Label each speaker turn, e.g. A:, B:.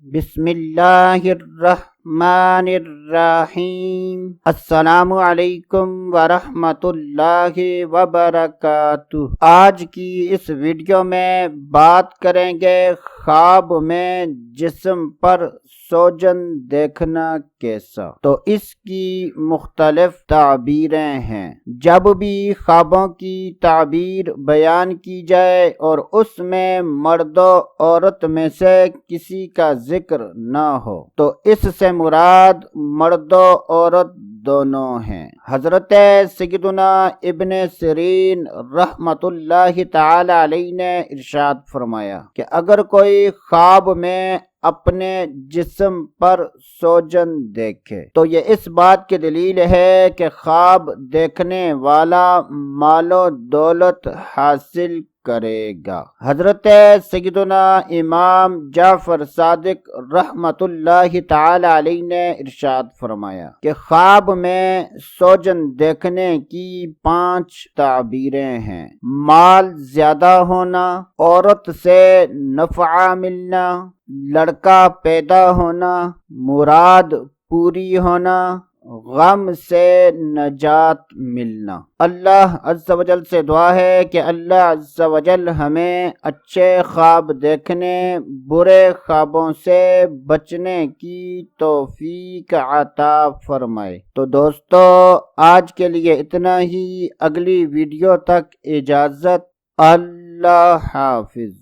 A: بسم اللہ الرحمن الرحیم۔ السلام علیکم ورحمۃ اللہ وبرکاتہ۔ آج کی اس ویڈیو میں بات کریں گے خواب میں جسم پر سوجن دیکھنا کیسا۔ تو اس کی مختلف تعبیریں ہیں۔ جب بھی خوابوں کی تعبیر بیان کی جائے اور اس میں مرد و عورت میں سے کسی کا ذکر نہ ہو تو اس سے مراد مرد و عورت دونوں ہیں۔ حضرت سیدنا ابن سیرین رحمت اللہ تعالی علیہ نے ارشاد فرمایا کہ اگر کوئی خواب میں اپنے جسم پر سوجن دیکھے تو یہ اس بات کی دلیل ہے کہ خواب دیکھنے والا مال و دولت حاصل کرے گا۔ حضرت سیدنا امام جعفر صادق رحمت اللہ تعالی علیہ نے ارشاد فرمایا کہ خواب میں سوجن دیکھنے کی 5 تعبیریں ہیں۔ مال زیادہ ہونا، عورت سے نفع ملنا، لڑکا پیدا ہونا، مراد پوری ہونا، غم سے نجات ملنا۔ اللہ عز و جل سے دعا ہے کہ اللہ عز و جل ہمیں اچھے خواب دیکھنے، برے خوابوں سے بچنے کی توفیق عطا فرمائے۔ تو دوستو آج کے لیے اتنا ہی، اگلی ویڈیو تک اجازت، اللہ حافظ۔